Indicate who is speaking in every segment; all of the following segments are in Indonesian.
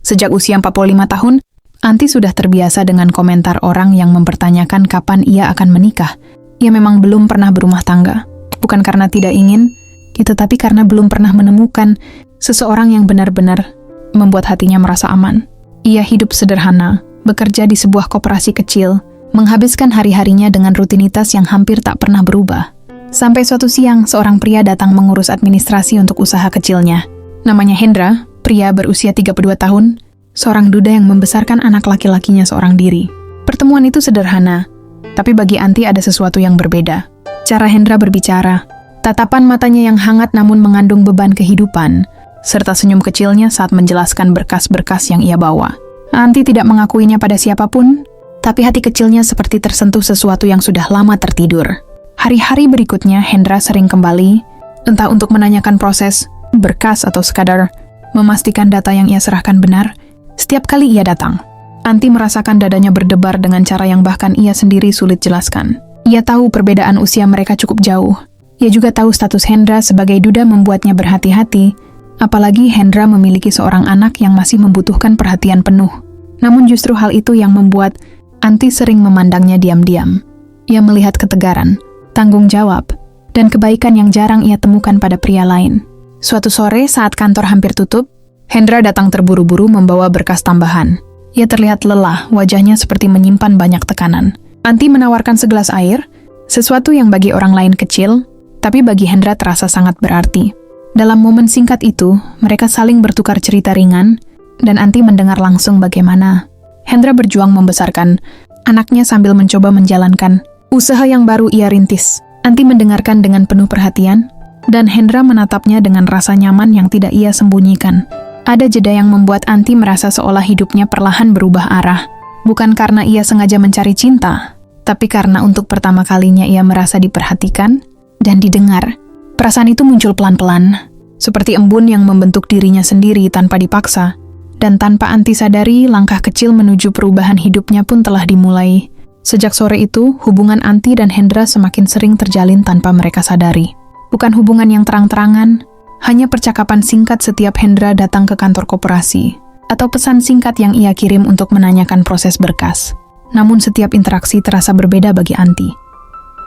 Speaker 1: Sejak usia 45 tahun, Anti sudah terbiasa dengan komentar orang yang mempertanyakan kapan ia akan menikah. Ia memang belum pernah berumah tangga. Bukan karena tidak ingin, tetapi karena belum pernah menemukan seseorang yang benar-benar membuat hatinya merasa aman. Ia hidup sederhana, bekerja di sebuah koperasi kecil, menghabiskan hari-harinya dengan rutinitas yang hampir tak pernah berubah. Sampai suatu siang, seorang pria datang mengurus administrasi untuk usaha kecilnya. Namanya Hendra, pria berusia 32 tahun, seorang duda yang membesarkan anak laki-lakinya seorang diri. Pertemuan itu sederhana, tapi bagi Anti ada sesuatu yang berbeda. Cara Hendra berbicara, tatapan matanya yang hangat namun mengandung beban kehidupan, serta senyum kecilnya saat menjelaskan berkas-berkas yang ia bawa. Anti tidak mengakuinya pada siapapun, tapi hati kecilnya seperti tersentuh sesuatu yang sudah lama tertidur. Hari-hari berikutnya Hendra sering kembali, entah untuk menanyakan proses, berkas atau sekadar memastikan data yang ia serahkan benar. Setiap kali ia datang, Anti merasakan dadanya berdebar dengan cara yang bahkan ia sendiri sulit jelaskan. Ia tahu perbedaan usia mereka cukup jauh. Ia juga tahu status Hendra sebagai duda membuatnya berhati-hati, apalagi Hendra memiliki seorang anak yang masih membutuhkan perhatian penuh. Namun justru hal itu yang membuat Anti sering memandangnya diam-diam. Ia melihat ketegaran, tanggung jawab, dan kebaikan yang jarang ia temukan pada pria lain. Suatu sore saat kantor hampir tutup, Hendra datang terburu-buru membawa berkas tambahan. Ia terlihat lelah, wajahnya seperti menyimpan banyak tekanan. Anti menawarkan segelas air, sesuatu yang bagi orang lain kecil, tapi bagi Hendra terasa sangat berarti. Dalam momen singkat itu, mereka saling bertukar cerita ringan, dan Anti mendengar langsung bagaimana Hendra berjuang membesarkan anaknya sambil mencoba menjalankan usaha yang baru ia rintis. Anti mendengarkan dengan penuh perhatian, dan Hendra menatapnya dengan rasa nyaman yang tidak ia sembunyikan. Ada jeda yang membuat Anti merasa seolah hidupnya perlahan berubah arah. Bukan karena ia sengaja mencari cinta, tapi karena untuk pertama kalinya ia merasa diperhatikan dan didengar. Perasaan itu muncul pelan-pelan, seperti embun yang membentuk dirinya sendiri tanpa dipaksa. Dan tanpa Anti sadari, langkah kecil menuju perubahan hidupnya pun telah dimulai. Sejak sore itu, hubungan Anti dan Hendra semakin sering terjalin tanpa mereka sadari. Bukan hubungan yang terang-terangan, hanya percakapan singkat setiap Hendra datang ke kantor koperasi, atau pesan singkat yang ia kirim untuk menanyakan proses berkas. Namun setiap interaksi terasa berbeda bagi Anti.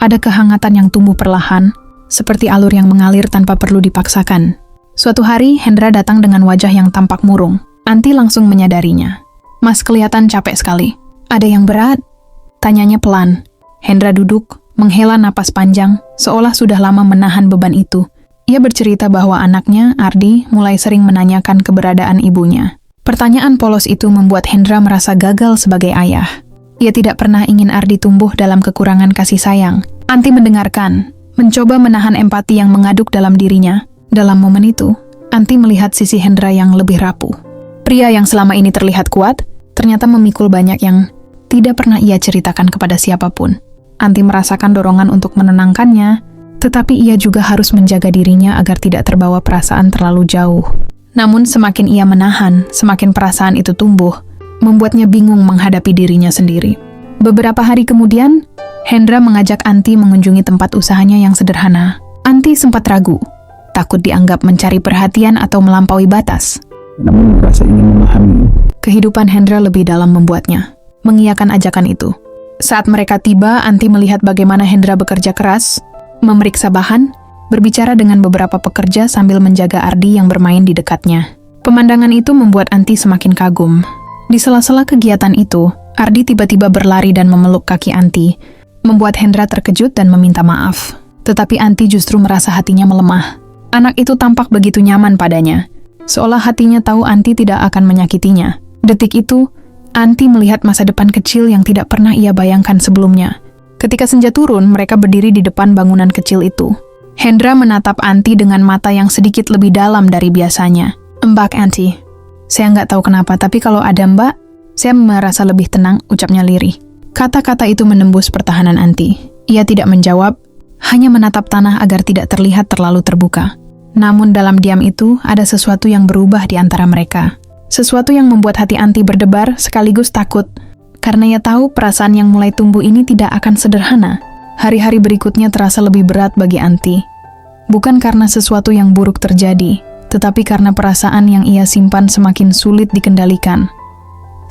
Speaker 1: Ada kehangatan yang tumbuh perlahan, seperti alur yang mengalir tanpa perlu dipaksakan. Suatu hari, Hendra datang dengan wajah yang tampak murung. Anti langsung menyadarinya. "Mas, kelihatan capek sekali. Ada yang berat?" Tanyanya pelan. Hendra duduk, menghela napas panjang, seolah sudah lama menahan beban itu. Ia bercerita bahwa anaknya, Ardi, mulai sering menanyakan keberadaan ibunya. Pertanyaan polos itu membuat Hendra merasa gagal sebagai ayah. Ia tidak pernah ingin Ardi tumbuh dalam kekurangan kasih sayang. Anti mendengarkan, mencoba menahan empati yang mengaduk dalam dirinya. Dalam momen itu, Anti melihat sisi Hendra yang lebih rapuh. Pria yang selama ini terlihat kuat, ternyata memikul banyak yang tidak pernah ia ceritakan kepada siapapun. Anti merasakan dorongan untuk menenangkannya, tetapi ia juga harus menjaga dirinya agar tidak terbawa perasaan terlalu jauh. Namun semakin ia menahan, semakin perasaan itu tumbuh, membuatnya bingung menghadapi dirinya sendiri. Beberapa hari kemudian, Hendra mengajak Anti mengunjungi tempat usahanya yang sederhana. Anti sempat ragu, takut dianggap mencari perhatian atau melampaui batas.
Speaker 2: Namun merasa ingin memahami.
Speaker 1: Kehidupan Hendra lebih dalam membuatnya mengiyakan ajakan itu. Saat mereka tiba, Anti melihat bagaimana Hendra bekerja keras, memeriksa bahan, berbicara dengan beberapa pekerja sambil menjaga Ardi yang bermain di dekatnya. Pemandangan itu membuat Anti semakin kagum. Di sela-sela kegiatan itu, Ardi tiba-tiba berlari dan memeluk kaki Anti, membuat Hendra terkejut dan meminta maaf. Tetapi Anti justru merasa hatinya melemah. Anak itu tampak begitu nyaman padanya, seolah hatinya tahu Anti tidak akan menyakitinya. Detik itu, Anti melihat masa depan kecil yang tidak pernah ia bayangkan sebelumnya. Ketika senja turun, mereka berdiri di depan bangunan kecil itu. Hendra menatap Anti dengan mata yang sedikit lebih dalam dari biasanya. "Mbak Anti, saya nggak tahu kenapa, tapi kalau ada Mbak, saya merasa lebih tenang," ucapnya lirih. Kata-kata itu menembus pertahanan Anti. Ia tidak menjawab, hanya menatap tanah agar tidak terlihat terlalu terbuka. Namun dalam diam itu, ada sesuatu yang berubah di antara mereka. Sesuatu yang membuat hati Anti berdebar sekaligus takut. Karena ia tahu perasaan yang mulai tumbuh ini tidak akan sederhana. Hari-hari berikutnya terasa lebih berat bagi Anti. Bukan karena sesuatu yang buruk terjadi, tetapi karena perasaan yang ia simpan semakin sulit dikendalikan.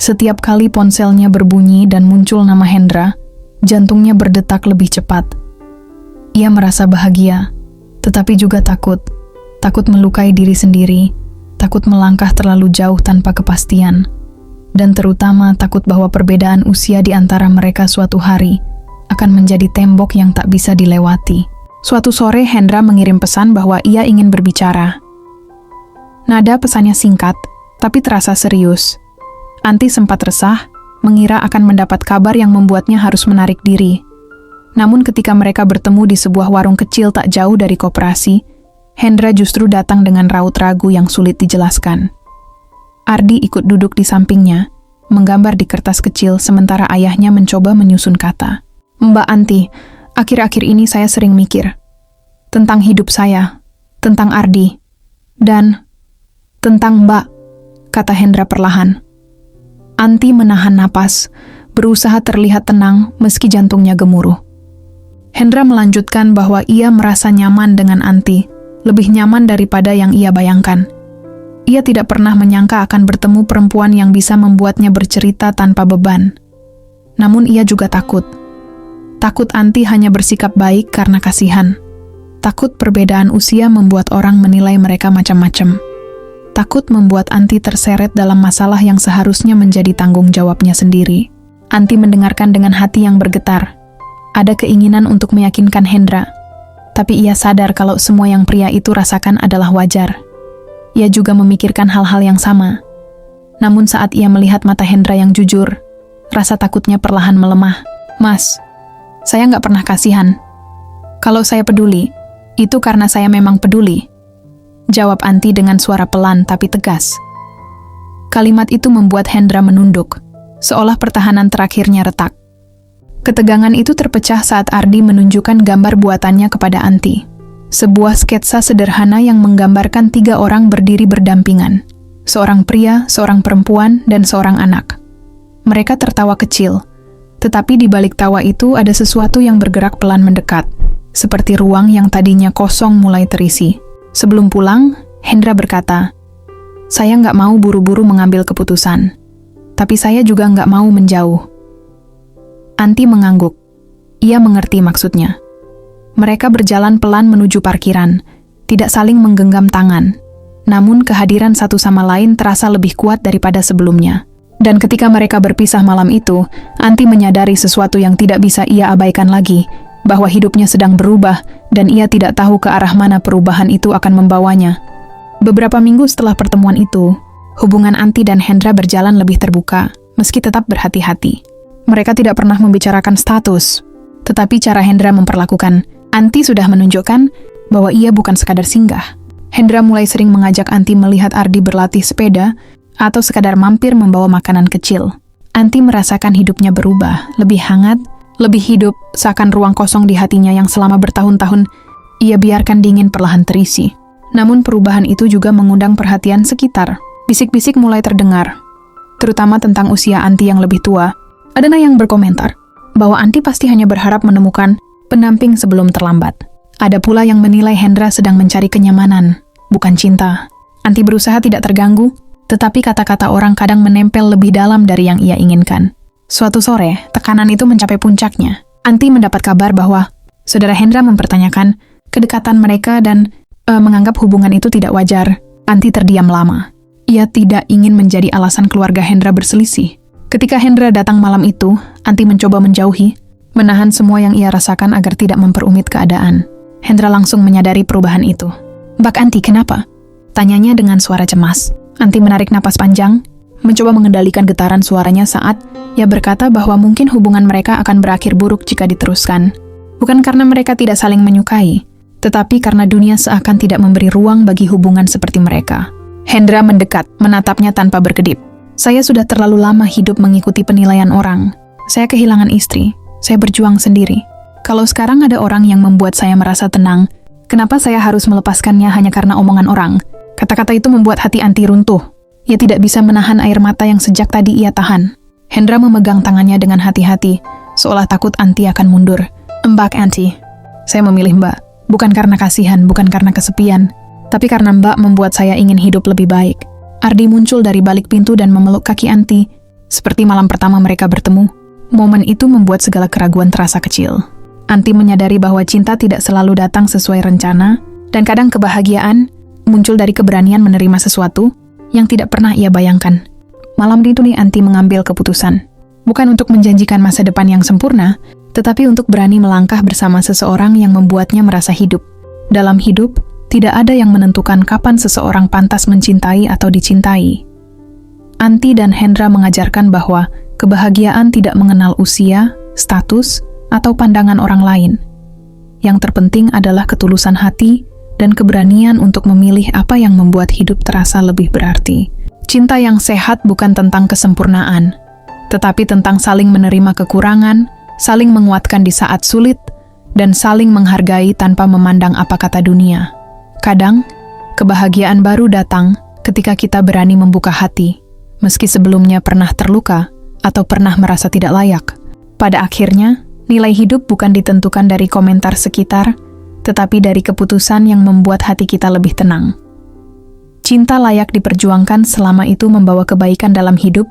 Speaker 1: Setiap kali ponselnya berbunyi dan muncul nama Hendra, jantungnya berdetak lebih cepat. Ia merasa bahagia, tetapi juga takut. Takut melukai diri sendiri, takut melangkah terlalu jauh tanpa kepastian, dan terutama takut bahwa perbedaan usia di antara mereka suatu hari akan menjadi tembok yang tak bisa dilewati. Suatu sore Hendra mengirim pesan bahwa ia ingin berbicara. Nada pesannya singkat, tapi terasa serius. Anti sempat resah, mengira akan mendapat kabar yang membuatnya harus menarik diri. Namun ketika mereka bertemu di sebuah warung kecil tak jauh dari koperasi, Hendra justru datang dengan raut ragu yang sulit dijelaskan. Ardi ikut duduk di sampingnya, menggambar di kertas kecil sementara ayahnya mencoba menyusun kata. "Mbak Anti, akhir-akhir ini saya sering mikir tentang hidup saya, tentang Ardi, dan tentang Mbak," kata Hendra perlahan. Anti menahan napas, berusaha terlihat tenang meski jantungnya gemuruh. Hendra melanjutkan bahwa ia merasa nyaman dengan Anti, lebih nyaman daripada yang ia bayangkan. Ia tidak pernah menyangka akan bertemu perempuan yang bisa membuatnya bercerita tanpa beban. Namun ia juga takut. Takut Anti hanya bersikap baik karena kasihan. Takut perbedaan usia membuat orang menilai mereka macam-macam. Takut membuat Anti terseret dalam masalah yang seharusnya menjadi tanggung jawabnya sendiri. Anti mendengarkan dengan hati yang bergetar. Ada keinginan untuk meyakinkan Hendra. Tapi ia sadar kalau semua yang pria itu rasakan adalah wajar. Ia juga memikirkan hal-hal yang sama. Namun saat ia melihat mata Hendra yang jujur, rasa takutnya perlahan melemah. "Mas, saya nggak pernah kasihan. Kalau saya peduli, itu karena saya memang peduli," jawab Anti dengan suara pelan tapi tegas. Kalimat itu membuat Hendra menunduk, seolah pertahanan terakhirnya retak. Ketegangan itu terpecah saat Ardi menunjukkan gambar buatannya kepada Anti. Sebuah sketsa sederhana yang menggambarkan 3 orang berdiri berdampingan. Seorang pria, seorang perempuan, dan seorang anak. Mereka tertawa kecil, tetapi di balik tawa itu ada sesuatu yang bergerak pelan mendekat, seperti ruang yang tadinya kosong mulai terisi. Sebelum pulang, Hendra berkata, "Saya nggak mau buru-buru mengambil keputusan, tapi saya juga nggak mau menjauh." Anti mengangguk. Ia mengerti maksudnya. Mereka berjalan pelan menuju parkiran, tidak saling menggenggam tangan. Namun kehadiran satu sama lain terasa lebih kuat daripada sebelumnya. Dan ketika mereka berpisah malam itu, Anti menyadari sesuatu yang tidak bisa ia abaikan lagi, bahwa hidupnya sedang berubah dan ia tidak tahu ke arah mana perubahan itu akan membawanya. Beberapa minggu setelah pertemuan itu, hubungan Anti dan Hendra berjalan lebih terbuka, meski tetap berhati-hati. Mereka tidak pernah membicarakan status, tetapi cara Hendra memperlakukan Anti sudah menunjukkan bahwa ia bukan sekadar singgah. Hendra mulai sering mengajak Anti melihat Ardi berlatih sepeda atau sekadar mampir membawa makanan kecil. Anti merasakan hidupnya berubah, lebih hangat, lebih hidup, seakan ruang kosong di hatinya yang selama bertahun-tahun ia biarkan dingin perlahan terisi. Namun perubahan itu juga mengundang perhatian sekitar. Bisik-bisik mulai terdengar, terutama tentang usia Anti yang lebih tua. Ada yang berkomentar bahwa Anti pasti hanya berharap menemukan pendamping sebelum terlambat. Ada pula yang menilai Hendra sedang mencari kenyamanan, bukan cinta. Anti berusaha tidak terganggu, tetapi kata-kata orang kadang menempel lebih dalam dari yang ia inginkan. Suatu sore, tekanan itu mencapai puncaknya. Anti mendapat kabar bahwa saudara Hendra mempertanyakan kedekatan mereka dan menganggap hubungan itu tidak wajar. Anti terdiam lama. Ia tidak ingin menjadi alasan keluarga Hendra berselisih. Ketika Hendra datang malam itu, Anti mencoba menjauhi, menahan semua yang ia rasakan agar tidak memperumit keadaan. Hendra langsung menyadari perubahan itu. "Mbak Anti, kenapa?" tanyanya dengan suara cemas. Anti menarik napas panjang, mencoba mengendalikan getaran suaranya saat ia berkata bahwa mungkin hubungan mereka akan berakhir buruk jika diteruskan. Bukan karena mereka tidak saling menyukai, tetapi karena dunia seakan tidak memberi ruang bagi hubungan seperti mereka. Hendra mendekat, menatapnya tanpa berkedip. "Saya sudah terlalu lama hidup mengikuti penilaian orang. Saya kehilangan istri. Saya berjuang sendiri. Kalau sekarang ada orang yang membuat saya merasa tenang, kenapa saya harus melepaskannya hanya karena omongan orang?" Kata-kata itu membuat hati Anti runtuh. Ia tidak bisa menahan air mata yang sejak tadi ia tahan. Hendra memegang tangannya dengan hati-hati, seolah takut Anti akan mundur. "Mbak Anti, saya memilih Mbak. Bukan karena kasihan, bukan karena kesepian, Tapi karena Mbak membuat saya ingin hidup lebih baik. Ardi muncul dari balik pintu dan memeluk kaki Anti, seperti malam pertama mereka bertemu. Momen itu membuat segala keraguan terasa kecil. Anti menyadari bahwa cinta tidak selalu datang sesuai rencana, dan kadang kebahagiaan muncul dari keberanian menerima sesuatu yang tidak pernah ia bayangkan. Malam itu nih Anti mengambil keputusan. Bukan untuk menjanjikan masa depan yang sempurna, tetapi untuk berani melangkah bersama seseorang yang membuatnya merasa hidup. Dalam hidup, tidak ada yang menentukan kapan seseorang pantas mencintai atau dicintai. Anti dan Hendra mengajarkan bahwa kebahagiaan tidak mengenal usia, status, atau pandangan orang lain. Yang terpenting adalah ketulusan hati dan keberanian untuk memilih apa yang membuat hidup terasa lebih berarti. Cinta yang sehat bukan tentang kesempurnaan, tetapi tentang saling menerima kekurangan, saling menguatkan di saat sulit, dan saling menghargai tanpa memandang apa kata dunia. Kadang, kebahagiaan baru datang ketika kita berani membuka hati, meski sebelumnya pernah terluka atau pernah merasa tidak layak. Pada akhirnya, nilai hidup bukan ditentukan dari komentar sekitar, tetapi dari keputusan yang membuat hati kita lebih tenang. Cinta layak diperjuangkan selama itu membawa kebaikan dalam hidup